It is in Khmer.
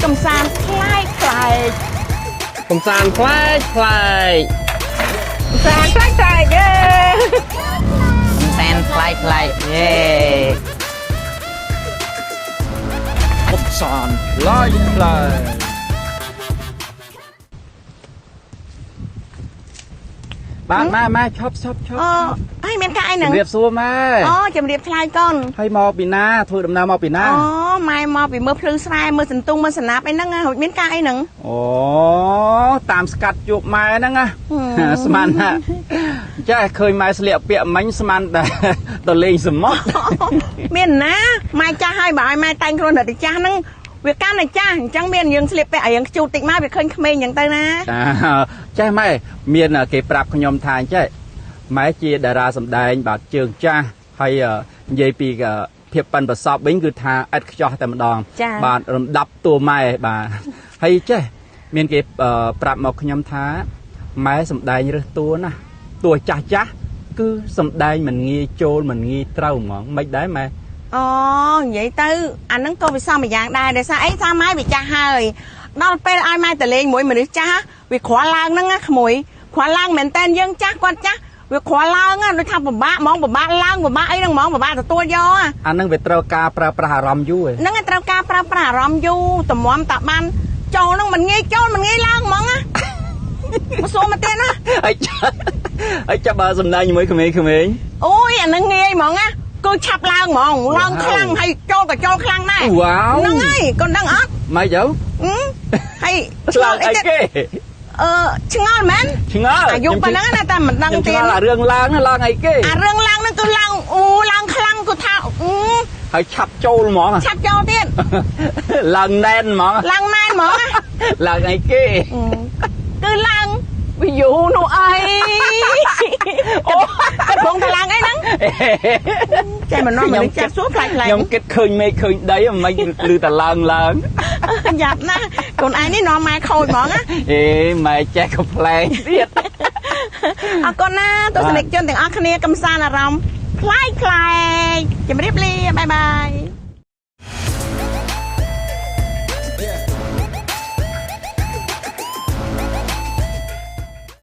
កំសាន្តคล้ายคล้ายកំសាន្តខ្លែកខ្លែក កំសាន្តคล้ายคล้ายเย้ កំសាន្តខ្លាយខ្លាយយេ កំសាន្តខ្លែកខ្លែកបាទម៉ែឈប់ អូហើយមានការអីហ្នឹង ជំរាបសួរម៉ែ អូជំរាបថ្លៃកូន ហើយមកពីណាធ្វើដំណើរមកពីណា អូម៉ែមកពីមើលភ្លឺស្រែមើលសន្ទុងមើលសណាប់អីហ្នឹងរួចមានការអីហ្នឹង អូតាមស្កាត់ជួបម៉ែហ្នឹងណាស្មានណាចាឃើញម៉ែស្លៀកពាក់មិញស្មានតែទៅលេងសមុទ្រ មានណាម៉ែចាស់ហើយបើឲ្យម៉ែតែងខ្លួនតែចាស់ហ្នឹងវាកាន់តែចាស់អញ្ចឹងមានយើងស្លៀកពាក់រៀងខ្ជូតតិចមកវាឃើញក្មេងអញ្ចឹងទៅណា ចាម៉ែមានគេប្រាប់ខ្ញុំថាអញ្ចឹងម៉ែជាតារាសម្ដែងបាទជើងចាស់ហើយនិយាយពីភាពប៉ិនប្រសពវិញគឺថាឥតខ្ចោះតែម្ដងបាទរំដាប់តួម៉ែបាទហើយចេះមានគេប្រាប់មកខ្ញុំថាម៉ែសម្ដែងរើសតួណាតួចាស់ចាស់គឺសម្ដែងមិនងាយចូលមិនងាយត្រូវហ្មងមិនដែរម៉ែ អូនិយាយទៅអាហ្នឹងក៏វាសមយ៉ាងដែរដោយសារអីថាម៉ែវាចាស់ហើយដល់ពេលឲ្យម៉ែតលេងមួយមនុស្សចាស់វាគ្រាន់ឡើងហ្នឹងណាក្មួយគ្រាន់ឡើងមែនតែនយើងចាស់គាត់ចាស់វាគ្រាន់ឡើងដូចថាពិបាកហ្មងពិបាកឡើងពិបាកអីហ្នឹងហ្មងពិបាកទទួលយក អាហ្នឹងវាត្រូវការប្រើប្រាស់អារម្មណ៍យូរ ហ្នឹងឯងត្រូវការប្រើប្រាស់អារម្មណ៍យូរតម្រាំតាបានចូលហ្នឹងមិនងាយចូលមិនងាយឡើងហ្មងណាមកសួរមកទៀតណា ហើយចាប់បើសម្ដែងជាមួយក្មេងៗ អូយអាហ្នឹងងាយហ្មងណាគឺឆាប់ឡើងហ្មងឡើងខ្លាំងហើយចូលក៏ចូលខ្លាំងដែរ វ៉ាវ ហ្នឹងហើយកូនដឹងអត់ ម៉េចទៅ ហើយ ឆ្លើយអីគេ ឆ្ងល់មែន ឆ្ងល់ អាយុប៉ុណ្ណឹងណាតែមិនដឹងទេ ឆ្ងល់អារឿងឡើងឡើងអីគេ អារឿងឡើងហ្នឹងគឺឡើងអូឡើងខ្លាំងគឺថាអឺ ហើយឆាប់ចូលហ្មង ឆាប់ចូលទៀត ឡើងណែនហ្មង ឡើងណែនហ្មង ឡើងអីគេ គឺឡើងវាយូរនោះអីអូគាត់បងតឡើងអីហ្នឹងចេះមិននាំមនុស្សចាស់សួរខ្លាចខ្លាច ខ្ញុំគិតឃើញមេឃឃើញដីមិនឮតែឡើងឡើង យ៉ាប់ណាកូនឯងនេះនាំម៉ែខូចហ្មងណា អេម៉ែចេះកំ pl ែងទៀត អរគុណណាទស្សនិកជនទាំងអស់គ្នាកំសាន្តអារម្មណ៍ខ្លាចខ្លាចជម្រាបលាបាយបាយ